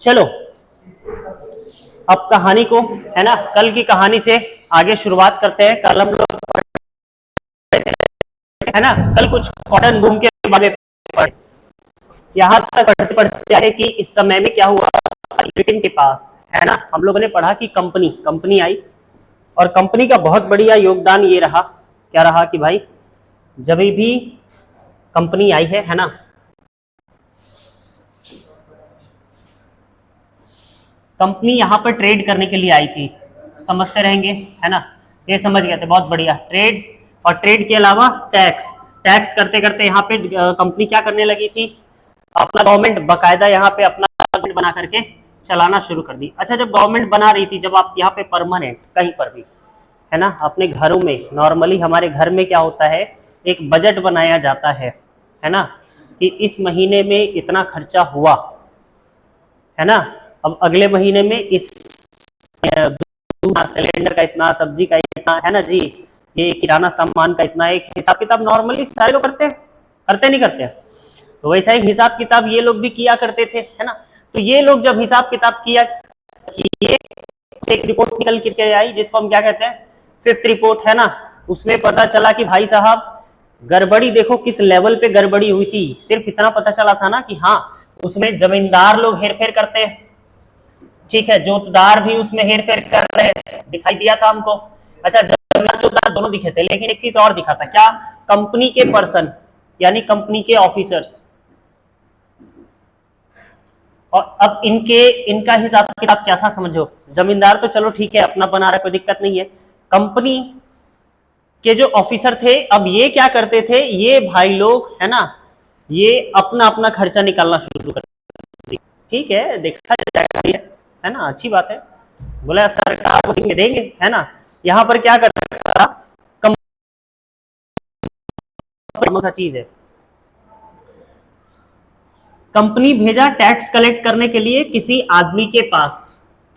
चलो अब कहानी को, है ना, कल की कहानी से आगे शुरुआत करते हैं। कल हम लोग, है ना, कल कुछ कॉटन बूम के बारे में पढ़े, यहां तक पढ़ते पढ़ते आए कि इस समय में क्या हुआ ब्रिटेन के पास, है ना। हम लोगों ने पढ़ा कि कंपनी आई, और कंपनी का बहुत बढ़िया योगदान ये रहा, क्या रहा कि भाई जब भी कंपनी आई है ना, कंपनी यहां पर ट्रेड करने के लिए आई थी, समझते रहेंगे, है ना, ये समझ गए थे, बहुत बढ़िया। ट्रेड, और ट्रेड के अलावा टैक्स, टैक्स करते करते यहाँ पे कंपनी क्या करने लगी थी, अपना गवर्नमेंट बकायदा यहाँ पे अपना गवर्नमेंट बना करके चलाना शुरू कर दी। अच्छा, जब गवर्नमेंट बना रही थी, जब आप यहाँ पे परमानेंट कहीं पर भी, है ना, अपने घरों में नॉर्मली हमारे घर में क्या होता है, एक बजट बनाया जाता है ना, कि इस महीने में इतना खर्चा हुआ, है ना, अब अगले महीने में इस सिलेंडर का इतना, सब्जी का इतना, है ना जी, ये किराना सामान का इतना, एक हिसाब किताब नॉर्मली सारे लोग करते हैं, करते नहीं करते हैं? तो वैसा ही हिसाब किताब ये लोग भी किया करते थे, है ना। तो ये लोग जब हिसाब किताब किया, एक रिपोर्ट निकल के आई जिसको हम क्या कहते हैं, फिफ्थ रिपोर्ट, है ना। उसमें पता चला कि भाई साहब गड़बड़ी देखो किस लेवल पे गड़बड़ी हुई थी। सिर्फ इतना पता चला था ना कि हाँ, उसमें जमींदार लोग हेरफेर करते हैं, ठीक है, जोतदार भी उसमें हेरफेर कर रहे हैं, दिखाई दिया था हमको। अच्छा, जमींदार जोतदार दोनों दिखे थे, लेकिन एक चीज और दिखा था, क्या, कंपनी के पर्सन यानी कंपनी के ऑफिसर्स। और अब इनका हिसाब किताब क्या था समझो, जमींदार तो चलो ठीक है अपना बना रहा है, कोई दिक्कत नहीं है, कंपनी के जो ऑफिसर थे, अब ये क्या करते थे, ये भाई लोग, है ना, ये अपना अपना खर्चा निकालना शुरू कर दिया। ठीक है, देखा जाएगा, है ना, अच्छी बात है, बोला सरकार को देंगे, है ना। यहां पर क्या कर रहा था, सा चीज है, कंपनी भेजा टैक्स कलेक्ट करने के लिए किसी आदमी के पास,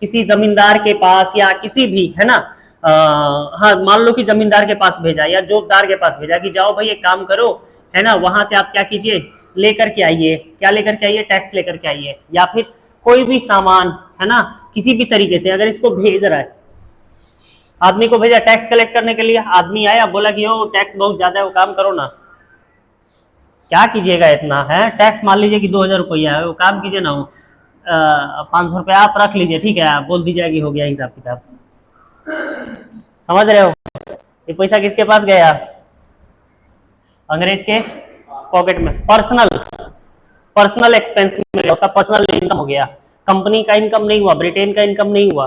किसी जमींदार के पास, या किसी भी, है ना, हाँ मान लो कि जमींदार के पास भेजा या जोतदार के पास भेजा कि जाओ भाई एक काम करो, है ना, वहां से आप क्या कीजिए, लेकर के आइए, क्या लेकर के आइए, टैक्स लेकर के आइए, या फिर कोई भी सामान, है ना, किसी भी तरीके से अगर इसको भेज रहा है, आदमी को भेजा टैक्स कलेक्ट करने के लिए, आदमी आया बोला कि ओ टैक्स बहुत ज्यादा है, वो काम करो ना, क्या कीजिएगा इतना, है टैक्स मान लीजिए कि 2000 रुपया है, वो काम कीजिए ना, 500 रुपया आप रख लीजिए, ठीक है, आप बोल दीजिए कि हो गया हिसाब किताब। समझ रहे हो, ये पैसा किसके पास गया, अंग्रेज के पॉकेट में, पर्सनल एक्सपेंस में गया, उसका पर्सनल इनकम हो गया, कंपनी का इनकम नहीं हुआ, ब्रिटेन का इनकम नहीं हुआ,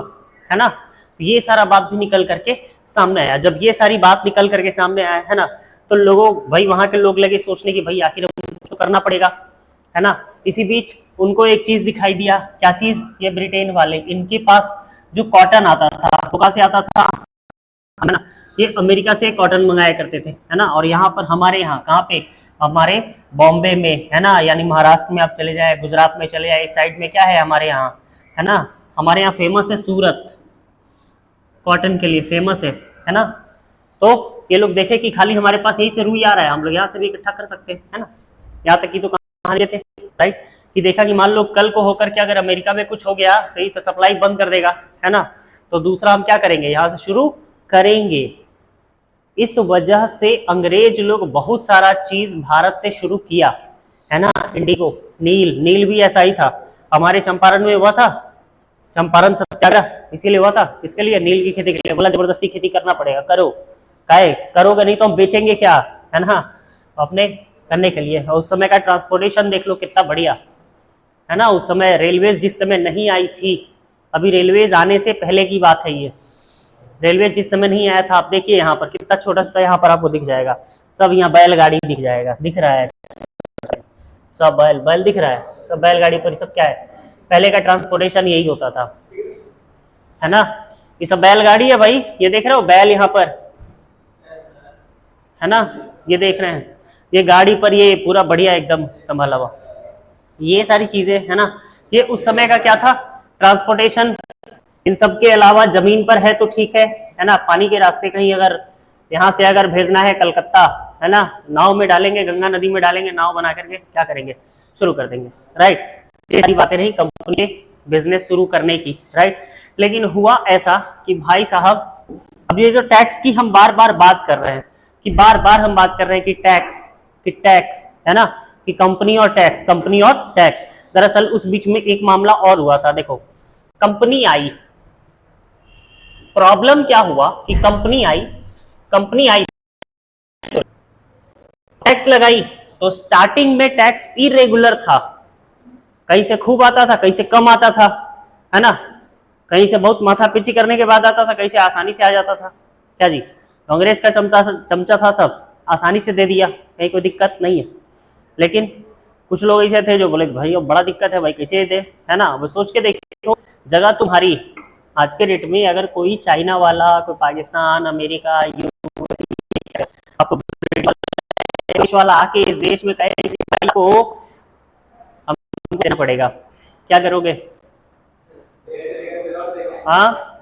है ना। तो ये सारा बात भी निकल करके सामने आया। जब ये सारी बात निकल करके सामने आया, है ना, तो लोगों, भाई वहां के लोग लगे सोचने की भाई आखिर कुछ तो करना पड़ेगा, है ना। इसी बीच उनको एक चीज दिखाई दिया, क्या चीज, ये ब्रिटेन वाले, इनके पास जो कॉटन आता था, वो कहां से आता था, है ना, ये अमेरिका से कॉटन मंगाया करते थे, है ना। और यहाँ पर हमारे यहाँ कहाँ पे, हमारे बॉम्बे में, है ना, यानी महाराष्ट्र में आप चले जाए, गुजरात में चले जाए, इस साइड में क्या है हमारे यहाँ, है ना, हमारे यहाँ फेमस है सूरत, कॉटन के लिए फेमस है ना। तो ये लोग देखे कि खाली हमारे पास यही से रुई आ रहा है, हम लोग यहाँ से भी इकट्ठा कर सकते हैं, है ना। यहाँ तक की तो कहानी थे, राइट, कि देखा कि मान लो कल को होकर के अगर अमेरिका में कुछ हो गया तो ये तो सप्लाई बंद कर देगा, है ना। तो दूसरा हम क्या करेंगे, यहाँ से शुरू करेंगे। इस वजह से अंग्रेज लोग बहुत सारा चीज भारत से शुरू किया, है ना। इंडिगो, नील भी ऐसा ही था, हमारे चंपारण में हुआ था, चंपारण सत्याग्रह इसीलिए हुआ था, इसके लिए नील की खेती के लिए, बोला जबरदस्ती खेती करना पड़ेगा, करो, काहे करोगे नहीं तो हम बेचेंगे क्या, है ना, अपने करने के लिए। और उस समय का ट्रांसपोर्टेशन देख लो कितना बढ़िया, है ना। उस समय रेलवेज जिस समय नहीं आई थी, अभी रेलवेज आने से पहले की बात है ये, रेलवे जिस समय नहीं आया था, आप देखिए यहाँ पर कितना छोटा छोटा यहाँ पर आपको दिख जाएगा, सब यहाँ बैलगाड़ी दिख जाएगा, दिख रहा है, सब बैल दिख रहा है, सब बैलगाड़ी पर, सब क्या है, पहले का ट्रांसपोर्टेशन यही होता था, है ना। ये सब बैलगाड़ी है भाई, ये देख रहे हो बैल यहाँ पर, है ना, ये देख रहे हैं, ये गाड़ी पर ये पूरा बढ़िया एकदम संभाला हुआ, ये सारी चीजें, है ना। ये उस समय का क्या था, ट्रांसपोर्टेशन। इन सब के अलावा जमीन पर है तो ठीक है ना, पानी के रास्ते कहीं अगर यहाँ से अगर भेजना है कलकत्ता, है ना, नाव में डालेंगे, गंगा नदी में डालेंगे, नाव बना करके क्या करेंगे, शुरू कर देंगे, राइट। ये सारी बातें रही कंपनी के बिजनेस शुरू करने की, राइट। लेकिन हुआ ऐसा कि भाई साहब, अब ये जो टैक्स की हम बार बार बात कर रहे हैं, कि बार बार हम बात कर रहे हैं कि टैक्स है ना, कि कंपनी और टैक्स, कंपनी और टैक्स। दरअसल उस बीच में एक मामला और हुआ था। देखो, कंपनी आई, प्रॉब्लम क्या हुआ कि कंपनी आई टैक्स लगाई, तो स्टार्टिंग में टैक्स इरेगुलर था, कहीं से खूब आता था, कहीं से कम आता था, है ना, कहीं से बहुत माथापीची करने के बाद आता था, कहीं से आसानी से आ जाता था। क्या जी, कांग्रेस का चमचा था, सब आसानी से दे दिया, कहीं कोई दिक्कत नहीं है। लेकिन कुछ लोग ऐसे थे जो बोले भाई अब बड़ा दिक्कत है भाई, कैसे दे, है ना। वो सोच के देखो, जगह तुम्हारी आज के डेट में, अगर कोई चाइना वाला, कोई पाकिस्तान, अमेरिका, आपको देश वाला आके इस देश में कहे को हमको देना पड़ेगा, क्या करोगे? हाँ,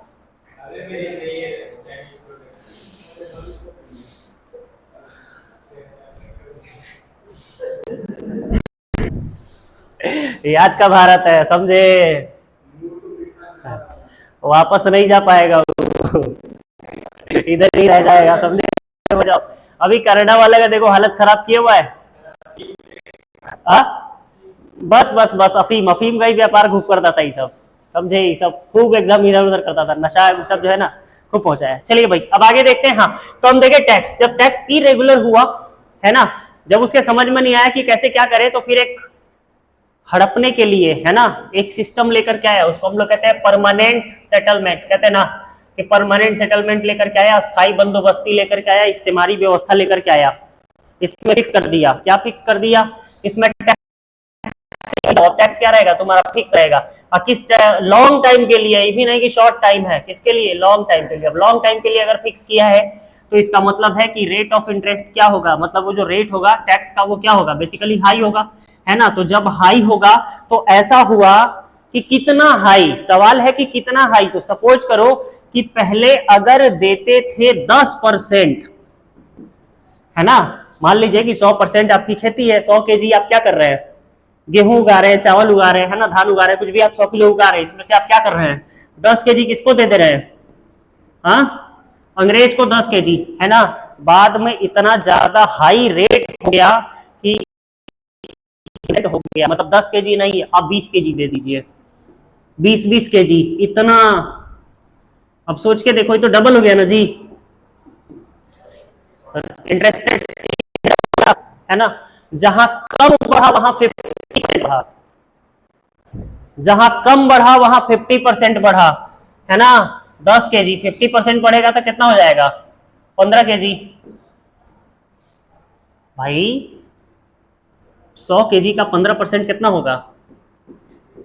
ये आज का भारत है, समझे, वापस नहीं जा पाएगा इधर ही रह जाएगा, समझे। हो जाओ, अभी कनाडा वाले का देखो हालत खराब किया हुआ है। आ? बस बस बस अफीम अफीम का ही व्यापार खूब करता था ये सब, समझे, ये सब खूब एकदम इधर उधर करता था, नशा सब जो है ना खूब पहुंचाया। चलिए भाई, अब आगे देखते हैं। हाँ, तो हम देखे टैक्स, जब टैक्स इरेगुलर हुआ, है ना, जब उसके समझ में नहीं आया कि कैसे क्या करे, तो फिर एक हड़पने के लिए, है ना, एक सिस्टम लेकर के आया, उसको हम लोग कहते हैं परमानेंट सेटलमेंट, कहते हैं ना कि परमानेंट सेटलमेंट लेकर के आया, स्थायी बंदोबस्ती लेकर के आया, इस्तेमारी व्यवस्था लेकर के आया। इसमें फिक्स कर दिया, क्या फिक्स कर दिया, इसमें टैक्स क्या रहेगा तुम्हारा, फिक्स रहेगा, और किस लॉन्ग टाइम के लिए, ये भी नहीं कि शॉर्ट टाइम है, किसके लिए, लॉन्ग टाइम के लिए। अब लॉन्ग टाइम के लिए अगर फिक्स किया है, तो इसका मतलब है कि रेट ऑफ इंटरेस्ट क्या होगा, मतलब वो जो रेट होगा टैक्स का, वो क्या होगा, बेसिकली हाई होगा, है ना। तो जब हाई होगा, तो ऐसा हुआ कि कितना हाई, सवाल है कि कितना हाई। तो सपोज करो कि पहले अगर देते थे 10%, है ना, मान लीजिए कि 100% आपकी खेती है, 100 केजी आप क्या कर रहे हैं, गेहूं उगा रहे हैं, चावल उगा रहे हैं, है ना, धान उगा रहे हैं, कुछ भी आप 100 किलो उगा रहे हैं, इसमें से आप क्या कर रहे हैं, 10 केजी किसको दे दे रहे हैं, हाँ, अंग्रेज को 10 केजी, है ना। बाद में इतना ज्यादा हाई रेट हो गया कि रेट हो गया, मतलब 10 केजी नहीं, आप 20 केजी दे दीजिए, 20 केजी, इतना। अब सोच के देखो, ये तो डबल हो गया ना जी, इंटरेस्ट रेट, है ना। जहां कम बढ़ा वहां 50% बढ़ा, जहां कम बढ़ा वहां 50% बढ़ा, है ना। 10 केजी 50% बढ़ेगा तो कितना हो जाएगा, 15 केजी। भाई 100 केजी का 15% कितना होगा,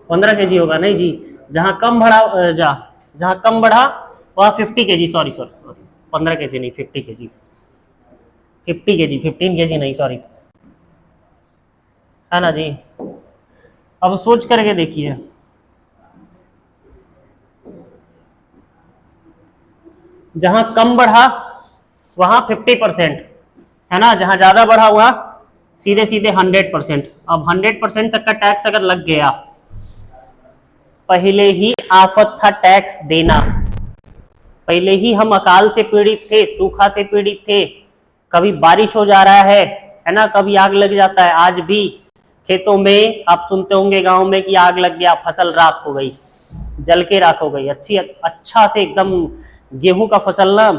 15 केजी होगा, नहीं जी। जहां कम बढ़ा, जहां कम बढ़ा वहां 50 KG, sorry sorry sorry, 15 KG नहीं, 50 केजी, 50 केजी, 15 केजी नहीं, सॉरी, है ना जी। अब सोच करके देखिए, जहां कम बढ़ा वहां 50%, है ना, जहां ज्यादा बढ़ा हुआ सीधे सीधे 100%। अब 100% तक का टैक्स अगर लग गया, पहले ही आफत था टैक्स देना, पहले ही हम अकाल से पीड़ित थे, सूखा से पीड़ित थे, कभी बारिश हो जा रहा है ना, कभी आग लग जाता है। आज भी खेतों में आप सुनते होंगे गांव में कि आग लग गया, फसल राख हो गई, जल के राख हो गई, अच्छी अच्छा से एकदम गेहूं का फसल ना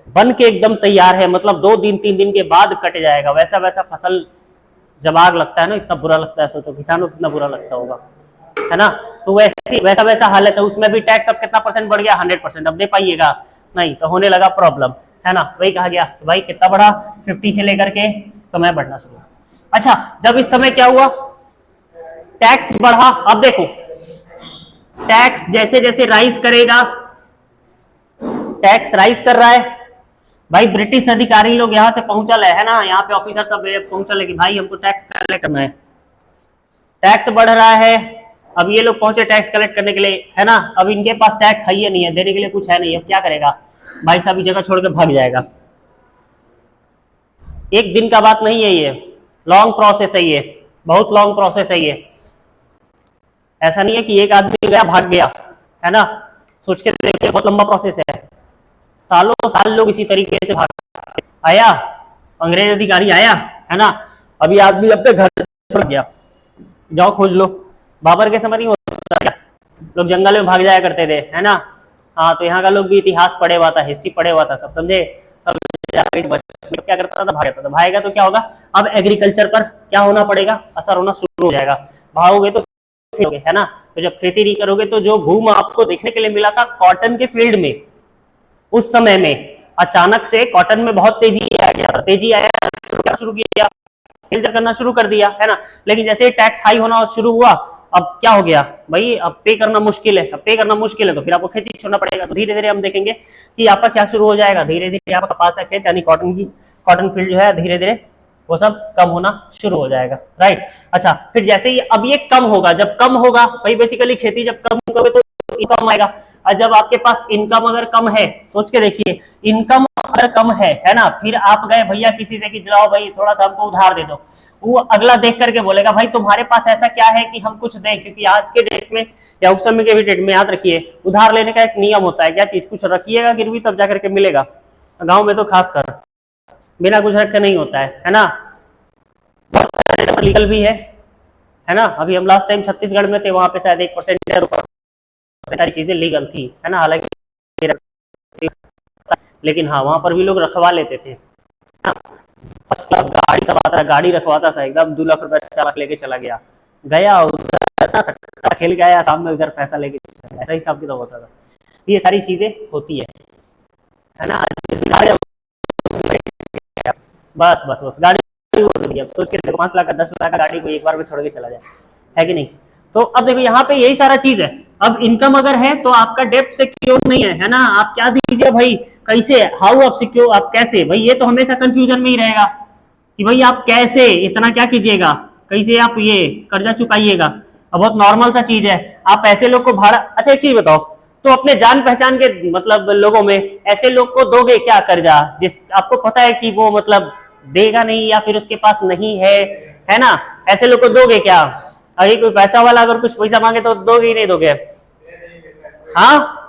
बन के एकदम तैयार है, मतलब 2 दिन 3 दिन के बाद कट जाएगा, वैसा वैसा फसल जब आग लगता है ना, इतना बुरा लगता है, सोचो किसानों को कितना बुरा लगता होगा, है ना। तो वैसे वैसा वैसा हालत है, उसमें भी टैक्स अब कितना परसेंट बढ़ गया, 100%। अब दे पाइएगा नहीं, तो होने लगा प्रॉब्लम, है ना। वही कहा गया भाई कितना बढ़ा, 50 से लेकर के समय बढ़ना शुरू। अच्छा, जब इस समय क्या हुआ, टैक्स बढ़ा। अब देखो, टैक्स जैसे जैसे राइज करेगा, टैक्स राइज कर रहा है, भाई ब्रिटिश अधिकारी लोग यहाँ से पहुंचल है ना, यहाँ पे ऑफिसर सब पहुंचल है कि भाई हमको टैक्स कलेक्ट करना है, टैक्स बढ़ रहा है। अब ये लोग पहुंचे टैक्स कलेक्ट करने के लिए, है ना। अब इनके पास टैक्स है ही नहीं है, देने के लिए कुछ है नहीं, अब क्या करेगा भाई साहब, जगह छोड़ के भाग जाएगा। एक दिन का बात नहीं है ये, लॉन्ग प्रोसेस है ये, बहुत लॉन्ग प्रोसेस है ये। ऐसा नहीं है कि एक आदमी गया भाग गया, है ना। सोच के देखिए, बहुत लंबा प्रोसेस है, सालों साल लोग इसी तरीके से भाग आया, अंग्रेज अधिकारी आया, है ना, अभी आदमी अपने घर छोड़ गया, जाओ खोज लो। बाबर के समय नहीं होता क्या, लोग जंगल में भाग जाया करते थे, है ना। हाँ, तो यहाँ का लोग भी इतिहास पढ़े हुआ था, हिस्ट्री पढ़े हुआ था, सब समझे, सब क्या करता था, भाग जाता था। भागेगा तो क्या होगा, अब एग्रीकल्चर पर क्या होना पड़ेगा, असर होना शुरू हो जाएगा। भागोगे तो है ना, तो जब खेती नहीं करोगे तो जो बूम आपको देखने के लिए मिला था कॉटन के फील्ड में, उस समय में अचानक से कॉटन में बहुत तेजी आ गया, तेजी आया तो क्या शुरू किया, कल्चर करना शुरू कर दिया, है ना। लेकिन जैसे टैक्स हाई होना शुरू हुआ, अब क्या हो गया भाई, अब पे करना मुश्किल है, अब पे करना मुश्किल है तो फिर आपको खेती छोड़ना पड़ेगा। तो धीरे धीरे हम देखेंगे कि आपका क्या शुरू हो जाएगा, धीरे धीरे आपका कपास का खेत यानी कॉटन फील्ड जो है धीरे धीरे वो सब कम होना शुरू हो जाएगा, राइट। अच्छा, फिर जैसे ही अब ये कम होगा, जब कम होगा भाई बेसिकली खेती जब कम करोगे तो इनकम आएगा, और जब आपके पास इनकम अगर कम है, सोच के देखिए, इनकम अगर कम है ना, फिर आप गए भैया किसी से कि लाओ भाई थोड़ा सा हमको उधार दे दो, वो अगला देख करके बोलेगा भाई तुम्हारे पास ऐसा क्या है कि हम कुछ दें, क्योंकि आज के डेट में या उस समय के भी डेट में याद रखिए, उधार लेने का एक नियम होता है, क्या चीज, कुछ रखिएगा गिरवी तब जाकर के मिलेगा, गाँव में तो खासकर बिना कुछ रखे नहीं होता है ना। बहुत सारे लीगल भी है ना। अभी हम लास्ट टाइम छत्तीसगढ़ में थे, वहां पे शायद 1% या सारी चीजें लीगल थी, है ना, हालांकि, लेकिन हाँ वहां पर भी लोग रखवा लेते थे, फर्स्ट क्लास गाड़ी सब आता है, गाड़ी रखवाता था, एकदम 2 लाख रुपए 4 लाख लेके चला गया, गया उधर सट्टा खेल के आया, सामने उधर पैसा लेके, ऐसा हिसाब किताब होता था। ये सारी चीजें होती है ना। बस बस बस गाड़ी अब सोच के देखो, 5 लाख का 10 लाख का गाड़ी को एक बार में छोड़ के चला जाए, है कि नहीं। तो अब देखो यहाँ पे यही सारा चीज है, अब इनकम अगर है तो आपका डेप्ट सिक्योर नहीं है ना, आप क्या दीजिए भाई, कैसे, हाउ आप सिक्योर, आप कैसे, भाई ये तो हमेशा कंफ्यूजन में ही रहेगा कि भाई आप कैसे इतना क्या कीजिएगा, कैसे आप ये कर्जा चुकाइएगा। अब बहुत नॉर्मल सा चीज है, आप ऐसे लोग को भाड़ा, अच्छा एक चीज बताओ, तो अपने जान पहचान के मतलब लोगों में ऐसे लोग को दोगे क्या कर्जा, जिस आपको पता है कि वो मतलब देगा नहीं या फिर उसके पास नहीं है ना, ऐसे लोग को दोगे क्या। अगर कोई पैसा वाला अगर कुछ पैसा मांगे तो दोगे ही नहीं दोगे, हाँ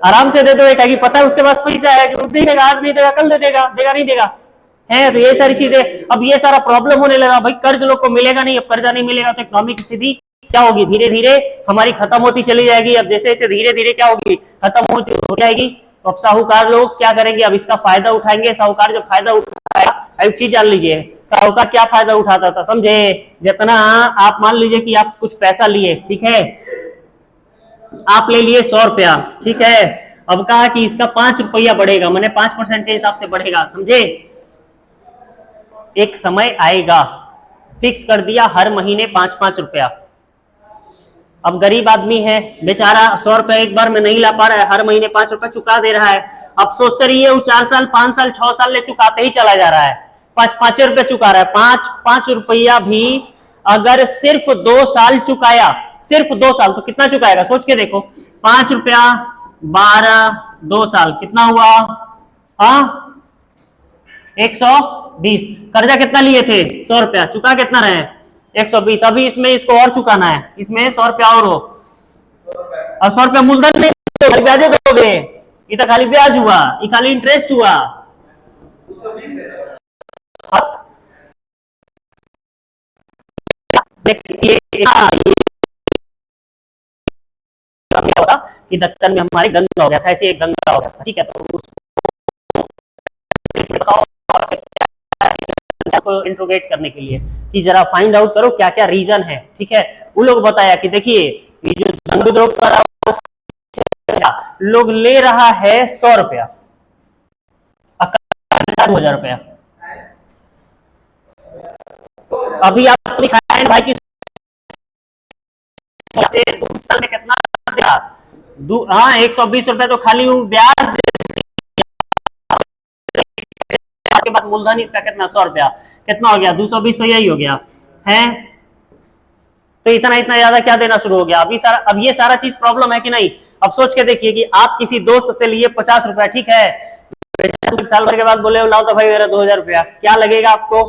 आराम से दे दो, कि पता है उसके पास पैसा है, कि देगा, आज नहीं देगा कल दे देगा, देगा नहीं देगा, है। तो ये सारी चीजें, अब ये सारा प्रॉब्लम होने लगा भाई, कर्ज लोग को मिलेगा नहीं, अब कर्जा नहीं मिलेगा तो इकोनॉमिक स्थिति क्या होगी, धीरे धीरे हमारी खत्म होती चली जाएगी। अब जैसे जैसे धीरे धीरे क्या होगी, खत्म हो जाएगी, तो अब साहूकार लोग क्या करेंगे, अब इसका फायदा उठाएंगे। साहूकार जब फायदा उठाएगा, एक चीज जान लीजिए, साहूकार क्या फायदा उठाता था समझे, जितना आप मान लीजिए कि आप कुछ पैसा लिए, ठीक है, आप ले लिए 100 रुपया, ठीक है, अब कहा कि इसका 5 रुपया बढ़ेगा, मैंने 5% के हिसाब से बढ़ेगा, समझे। एक समय आएगा, फिक्स कर दिया हर महीने 5-5 रुपया। अब गरीब आदमी है बेचारा, 100 रुपया एक बार में नहीं ला पा रहा है, हर महीने 5 रुपया चुका दे रहा है। अब सोचते रहिए वो 4 साल 5 साल 6 साल ले चुकाते ही चला जा रहा है, 5 रुपया चुका रहा है, 5 रुपया भी अगर सिर्फ 2 साल चुकाया, सिर्फ 2 साल, तो कितना चुकाएगा सोच के देखो, 5 रुपया 12, 2 साल कितना हुआ, हाँ 120। कर्जा कितना लिए थे, 100 रुपया, चुका कितना रहे, 120। अभी इसमें इसको और चुकाना है, इसमें 100 रुपया और हो, और 100 रुपया मूलधन नहीं दोगे, ब्याज दोगे, ये तो खाली ब्याज हुआ, ये खाली इंटरेस्ट हुआ। कि दक्कन में हमारे गंगा हो गया था, ऐसे एक गंगा हो गया था, ठीक है, तो उसको इंट्रोगेट करने के लिए कि जरा फाइंड आउट करो क्या क्या रीजन है, ठीक है। वो लोग बताया कि देखिए ये जो धन विद्रोह कर लोग ले रहा है 100 रुपया, 2000 रुपया, अभी आपको दिखाया भाई की साल में कितना दिया, हाँ 120 रुपया तो खाली ब्याज के बाद मूलधन इसका कितना, 100 रुपया, कितना हो गया 220, तो यही हो गया है। तो इतना इतना ज्यादा क्या देना शुरू हो गया, अभी सारा, अब ये सारा चीज प्रॉब्लम है कि नहीं। अब सोच के देखिए कि आप किसी दोस्त से लिए 50 रुपया, ठीक है, साल भर के बाद बोले लाओ तो भाई मेरा 2000 रुपया, क्या लगेगा आपको,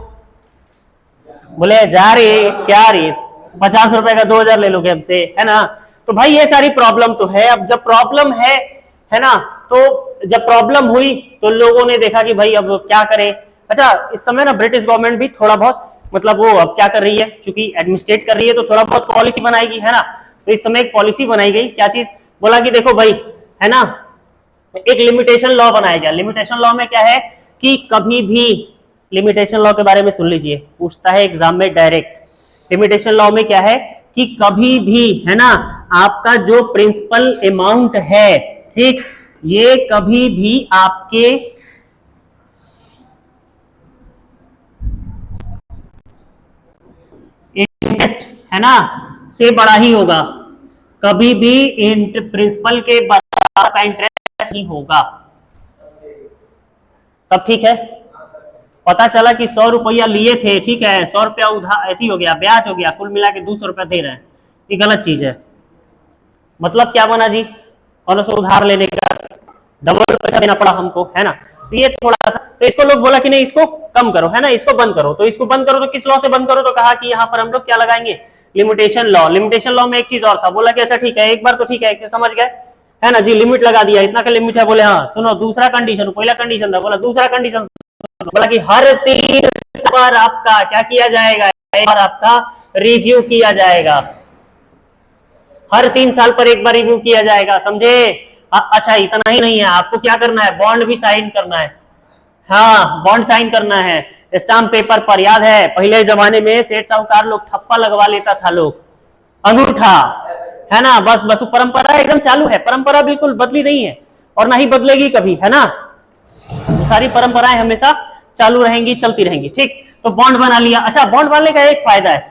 बोले जा रे क्या रे, 50 रुपए का 2000 ले लोगे हमसे, है ना। तो भाई ये सारी प्रॉब्लम तो है। अब जब प्रॉब्लम है ना, तो जब प्रॉब्लम हुई तो लोगों ने देखा कि भाई अब क्या करें। अच्छा, इस समय ना ब्रिटिश गवर्नमेंट भी थोड़ा बहुत मतलब वो अब क्या कर रही है, चूंकि एडमिनिस्ट्रेट कर रही है तो थोड़ा बहुत पॉलिसी बनाएगी, है ना। तो इस समय एक पॉलिसी बनाई गई, क्या चीज, बोला कि देखो भाई, है ना, एक लिमिटेशन लॉ बनाया गया। लिमिटेशन लॉ में क्या है कि कभी भी, लिमिटेशन लॉ के बारे में सुन लीजिए, पूछता है एग्जाम में डायरेक्ट। लिमिटेशन लॉ में क्या है कि कभी भी, है ना, आपका जो प्रिंसिपल अमाउंट है, ठीक, ये कभी भी आपके इंटरेस्ट, है ना, से बड़ा ही होगा। कभी भी प्रिंसिपल के बराबर का इंटरेस्ट नहीं होगा। तब ठीक है। पता चला कि 100 रुपया लिए थे, ठीक है, 100 रुपया उधार एथी हो गया, ब्याज हो गया, कुल मिला के 200 रुपया दे रहे हैं, ये गलत चीज है। मतलब क्या बना जी, कौन सा उधार लेने का डबल पैसा देना पड़ा हमको, है ना। तो ये थोड़ा सा, तो इसको लोग बोला कि नहीं इसको कम करो, है ना, इसको बंद करो। तो इसको बंद करो तो किस लॉ से बंद करो, तो कहा कि यहाँ पर हम लोग क्या लगाएंगे, लिमिटेशन लॉ। लिमिटेशन लॉ में एक चीज और था, बोला कि अच्छा ठीक है, एक बार तो ठीक है, समझ गए, है ना जी, लिमिट लगा दिया, इतना का लिमिट है। बोले हाँ सुनो, दूसरा कंडीशन, पहला कंडीशन था, बोला दूसरा कंडीशन, बोला कि हर 3 बार आपका क्या किया जाएगा, एक बार आपका रिव्यू किया जाएगा, हर 3 साल पर एक बार रिव्यू किया जाएगा, समझे। अच्छा इतना ही नहीं है, आपको क्या करना है, बॉन्ड भी साइन करना है। हाँ, बॉन्ड साइन करना है स्टाम्प पेपर पर। याद है पहले जमाने में सेठ साहूकार लोग ठप्पा लगवा लेता था, लोग अंगूठा, है ना। बस बस परंपरा एकदम चालू है, परंपरा बिल्कुल बदली नहीं है और ना ही बदलेगी कभी, है ना। तो सारी परंपराएं हमेशा चालू रहेंगी, चलती रहेंगी, ठीक। तो बॉन्ड बना लिया। अच्छा, बॉन्ड बनाने का एक फायदा है,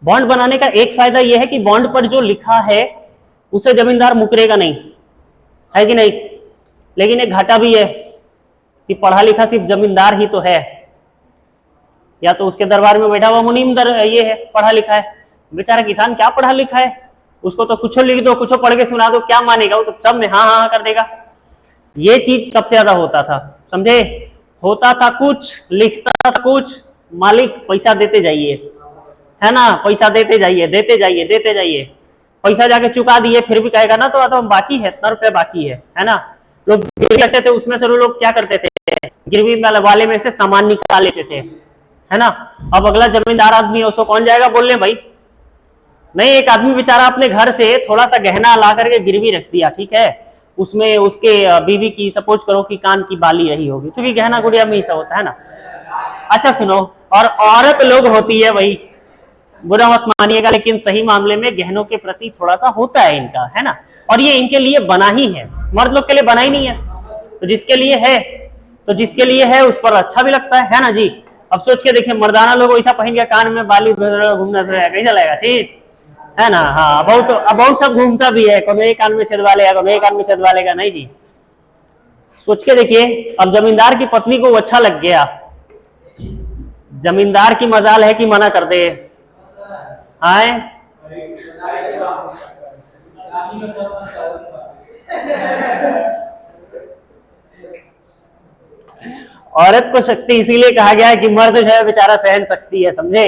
बॉन्ड बनाने का एक फायदा यह है कि बॉन्ड पर जो लिखा है उसे जमींदार मुकरेगा नहीं, है कि नहीं। लेकिन एक घाटा भी है कि पढ़ा लिखा सिर्फ जमींदार ही तो है, या तो उसके दरबार में बैठा हुआ मुनीम ये है, पढ़ा लिखा है। बेचारा किसान क्या पढ़ा लिखा है, उसको तो कुछ लिख दो, कुछ पढ़ के सुना दो, क्या मानेगा वो, तो सब में हाँ हाँ कर देगा। ये चीज सबसे ज्यादा होता था, समझे। होता था कुछ, लिखता था कुछ, मालिक पैसा देते जाइए, है ना, पैसा देते जाइए, देते जाइए, देते जाइए। पैसा जाके चुका दिए फिर भी कहेगा ना तो बाकी है, इतना रुपया बाकी है ना। लोग गिरवी रखते थे, उसमें से लोग क्या करते थे, गिरवी वाले में से सामान निकाल लेते थे, है ना। अब अगला जमींदार आदमी है, उसको कौन जाएगा बोलने भाई। नहीं, एक आदमी बेचारा अपने घर से थोड़ा सा गहना ला करके गिरवी रख दिया, ठीक है, उसमें उसके बीवी की सपोज करो कि कान की बाली रही होगी, क्योंकि गहना गुड़िया में ऐसा होता है ना। अच्छा सुनो, और औरत लोग होती है भाई, बुरा मत मानिएगा, लेकिन सही मामले में गहनों के प्रति थोड़ा सा होता है इनका, है ना। और ये इनके लिए बना ही है, मर्द लोग के लिए बना ही नहीं है। तो जिसके लिए है, तो जिसके लिए है उस पर अच्छा भी लगता है ना जी। अब सोच के देखिए, मर्दाना लोग ऐसा पहन के कान में बाली घूमना कैसा लगेगा, ठीक है ना। हाँ, बहुत सब घूमता भी है, कौन एक कान में छेदवा लेगा, कौन एक कान में छेदवा लेगा, नहीं जी। सोच के देखिए, अब जमींदार की पत्नी को अच्छा लग गया, जमींदार की मजाल है कि मना कर दे, आए। औरत को शक्ति इसीलिए कहा गया है कि मर्द जो है बेचारा सहन सकती है, समझे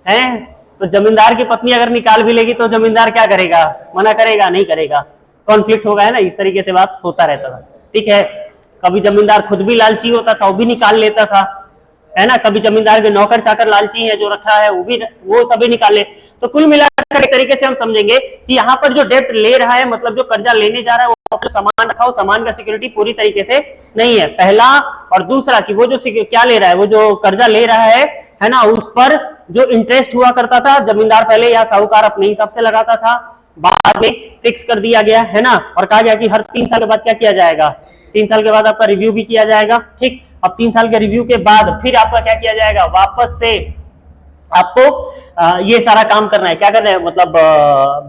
हैं। तो जमींदार की पत्नी अगर निकाल भी लेगी तो जमींदार क्या करेगा, मना करेगा, नहीं करेगा, कॉन्फ्लिक्ट होगा, है ना। इस तरीके से बात होता रहता था, ठीक है। कभी जमींदार खुद भी लालची होता था, वो भी निकाल लेता था, है ना। कभी जमींदार के नौकर चाकर लालची है, जो रखा है वो सभी निकाले। तो कुल मिलाकर एक तरीके से हम समझेंगे कि यहाँ पर जो डेब्ट ले रहा है, मतलब जो कर्जा लेने जा रहा है, वो जो सामान रखा, वो सामान का सिक्योरिटी पूरी तरीके से नहीं है, पहला। और दूसरा कि वो जो क्या ले रहा है, वो जो कर्जा ले रहा है ना, उस पर जो इंटरेस्ट हुआ करता था, जमींदार पहले या साहूकार अपने हिसाब से लगाता था, बाद में फिक्स कर दिया गया, है ना। और कहा गया कि हर 3 साल के बाद क्या किया जाएगा, 3 साल के बाद आपका रिव्यू भी किया जाएगा, ठीक। अब 3 साल के रिव्यू के बाद फिर आपका क्या किया जाएगा, वापस से आपको ये सारा काम करना है। क्या करना है, मतलब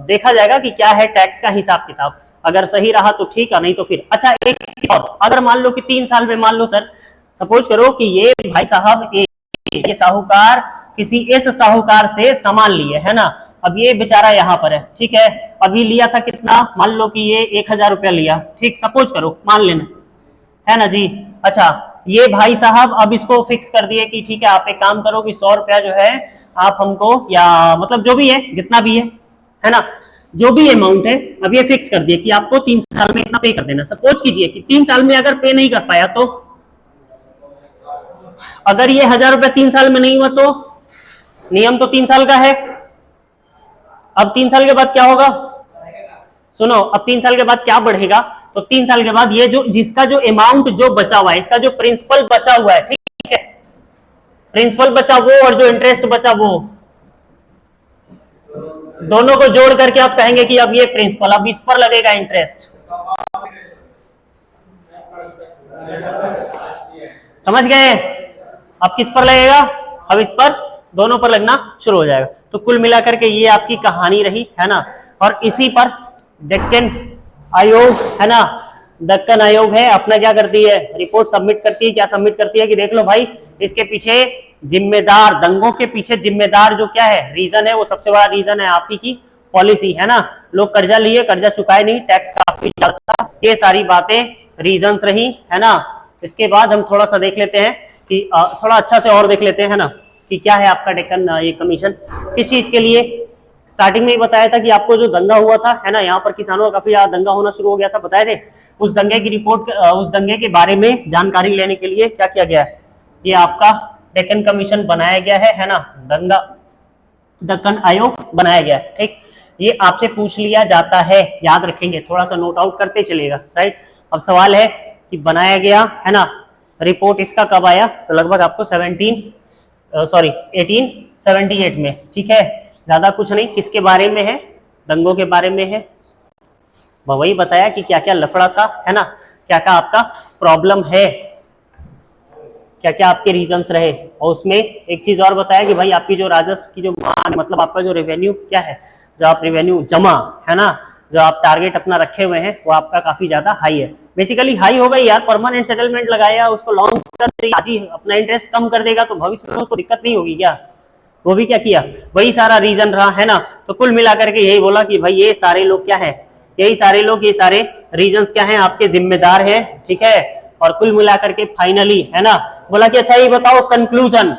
देखा जाएगा कि क्या है टैक्स का हिसाब किताब, अगर सही रहा तो ठीक है, नहीं तो फिर। अच्छा, एक चीज और, अगर मान लो कि 3 साल में, मान लो सर, सपोज करो कि ये भाई साहब ये साहूकार किसी इस साहूकार से सामान लिए, है ना। अब ये बेचारा यहाँ पर है, ठीक है। अभी लिया था कितना, मान लो कि ये 1000 रुपया लिया, ठीक, सपोज करो, मान लेना, है ना जी। अच्छा, ये भाई साहब अब इसको फिक्स कर दिए कि ठीक है आप एक काम करो कि 100 रुपया जो है आप हमको, या मतलब जो भी है जितना भी है ना, जो भी अमाउंट है अब ये फिक्स कर दिए कि आपको 3 साल में इतना पे कर देना। सपोज कीजिए कि 3 साल में अगर पे नहीं कर पाया तो, अगर ये 1000 रुपया 3 साल में नहीं हुआ तो, नियम तो 3 साल का है। अब 3 साल के बाद क्या होगा, सुनो, अब 3 साल के बाद क्या बढ़ेगा, तो 3 साल के बाद ये जो जिसका जो अमाउंट जो बचा हुआ है, इसका जो प्रिंसिपल बचा हुआ है, ठीक है, प्रिंसिपल बचा वो और जो इंटरेस्ट बचा वो, दोनों को जोड़ करके आप कहेंगे कि अब ये प्रिंसिपल, अब इस पर लगेगा इंटरेस्ट। समझ गए? अब किस पर लगेगा, अब इस पर, दोनों पर लगना शुरू हो जाएगा। तो कुल मिलाकर के ये आपकी कहानी रही, है ना। और इसी पर डेक्कन आयोग, है ना, दक्कन आयोग है अपना क्या करती है, रिपोर्ट सबमिट करती है। क्या सबमिट करती है कि देख लो भाई, इसके पीछे जिम्मेदार, दंगों के पीछे जिम्मेदार जो क्या है, रीजन है, वो सबसे बड़ा रीजन है आपकी की पॉलिसी, है ना। लोग कर्जा लिए, कर्जा चुकाए नहीं, टैक्स काफी ज्यादा था, ये सारी बातें रीजंस रही, है ना। इसके बाद हम थोड़ा सा देख लेते हैं कि थोड़ा अच्छा से और देख लेते हैं, है ना, कि क्या है आपका डेक्कन ये कमीशन किस चीज के लिए। स्टार्टिंग में ही बताया था कि आपको जो दंगा हुआ था, है ना, यहाँ पर किसानों का काफी ज्यादा दंगा होना शुरू हो गया था, बताए थे। उस दंगे की रिपोर्ट, उस दंगे के बारे में जानकारी लेने के लिए क्या किया गया है, ये आपका डेक्कन कमीशन बनाया गया है ना, दंगा दक्कन आयोग बनाया गया है, ठीक। ये आपसे पूछ लिया जाता है, याद रखेंगे, थोड़ा सा नोट आउट करते चलेगा, राइट। अब सवाल है कि बनाया गया, है ना, रिपोर्ट इसका कब आया, तो लगभग आपको 1878 में, ठीक है। ज्यादा कुछ नहीं, किसके बारे में है, दंगों के बारे में है। वही बताया कि क्या क्या लफड़ा था, है ना, क्या क्या आपका प्रॉब्लम है, क्या क्या आपके रीजंस रहे। और उसमें एक चीज और बताया कि भाई आपकी जो राजस्व की जो मांग, मतलब आपका जो रेवेन्यू क्या है, जो आप रेवेन्यू जमा, है ना, जो आप टारगेट अपना रखे हुए हैं, वो आपका काफी ज्यादा हाई है। बेसिकली हाई हो गई यार, परमानेंट सेटलमेंट लगाया, उसको लॉन्ग टर्म आज ही अपना इंटरेस्ट कम कर देगा तो भविष्य में उसको दिक्कत नहीं होगी क्या, वो भी क्या किया, वही सारा रीजन रहा, है ना। तो कुल मिलाकर के यही बोला कि भाई ये सारे लोग क्या है, यही सारे लोग, ये सारे रीजंस क्या हैं, आपके जिम्मेदार हैं, ठीक है। और कुल मिलाकर के फाइनली, है ना, बोला कि अच्छा ये बताओ कंक्लूजन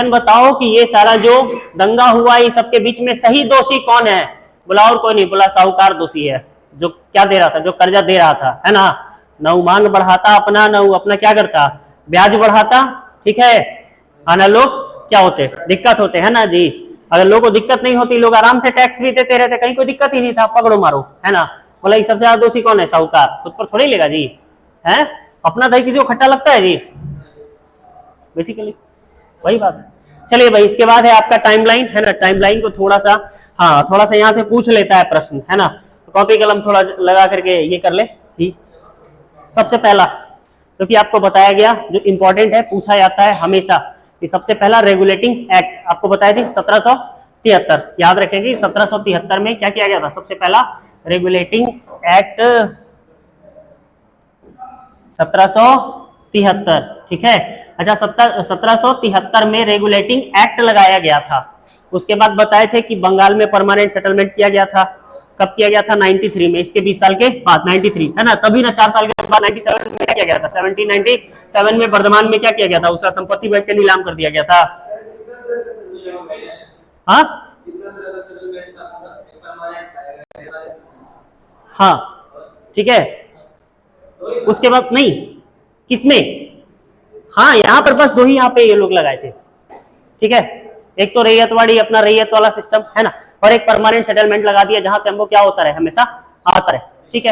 बताओ कि ये सारा जो दंगा हुआ इस सबके बीच में सही दोषी कौन है। बोला और कोई नहीं, बोला साहूकार दोषी है, जो क्या दे रहा था, जो कर्जा दे रहा था, है ना, न मांग बढ़ाता अपना, न अपना क्या करता, ब्याज बढ़ाता, ठीक है। आना लोग क्या होते, दिक्कत होते, है ना जी। अगर लोगों को दिक्कत नहीं होती, लोग आराम से टैक्स भी देते रहते, कहीं कोई दिक्कत ही नहीं था, पकड़ो मारो, है ना। बोला ये सबसे ज्यादा दोषी कौन है, साहूकार, खुद पर थोड़ी लेगा जी, है, अपना दही किसी को खट्टा लगता है जी, बेसिकली वही बात है। चलिए भाई, इसके बाद है आपका टाइमलाइन, है ना। टाइमलाइन को थोड़ा सा, हाँ, थोड़ा सा यहाँ से पूछ लेता है प्रश्न, है ना, तो कॉपी कलम थोड़ा लगा करके ये कर ले कि सबसे पहला जो कि आपको बताया गया, जो इंपॉर्टेंट है, पूछा जाता है हमेशा, कि सबसे पहला रेगुलेटिंग एक्ट आपको बताए थे 1773, याद रखेंगे 1773 में क्या किया गया था, सबसे पहला रेगुलेटिंग एक्ट 1773, ठीक है। अच्छा, 1773 में रेगुलेटिंग एक्ट लगाया गया था। उसके बाद बताए थे कि बंगाल में परमानेंट सेटलमेंट किया गया था, कब किया गया था, 93 में, इसके 20 साल के बाद, 93, है ना, तभी ना 4 साल के बाद 97 में क्या किया गया था, 1797 में बर्धमान में क्या किया गया था, उसका संपत्ति बैठ के नीलाम कर दिया गया था। हाँ हाँ, ठीक है। उसके बाद नहीं, किसमें, हाँ, यहाँ पर बस 2 ही यहाँ पे ये लोग लगाए थे, ठीक है। एक तो रैयतवाड़ी, अपना रैयत वाला सिस्टम, है ना, और एक परमानेंट सेटलमेंट लगा दिया, जहां से हमको क्या होता रहे, हमेशा आता रहे, ठीक है,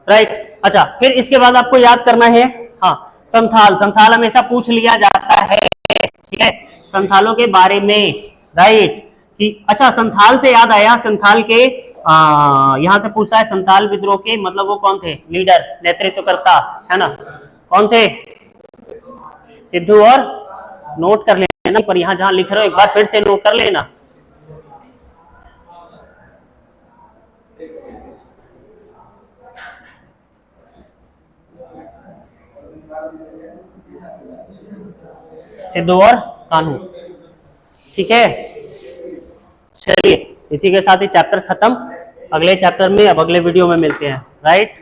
राइट। अच्छा, फिर इसके बाद आपको याद करना है, हाँ, संथाल हमेशा पूछ लिया जाता है, ठीक है, संथालों के बारे में, राइट। कि अच्छा, संथाल से याद आया, संथाल के यहाँ से पूछता है, संथाल विद्रोह के मतलब वो कौन थे, लीडर, नेतृत्वकर्ता, है ना, कौन थे, सिद्धू, और नोट कर लेना, पर यहां जहां लिख रहे हो एक बार फिर से नोट कर लेना। सिद्धू और कान्हू, ठीक है। चलिए, इसी के साथ ही चैप्टर खत्म। अगले चैप्टर में, अब अगले वीडियो में मिलते हैं, राइट।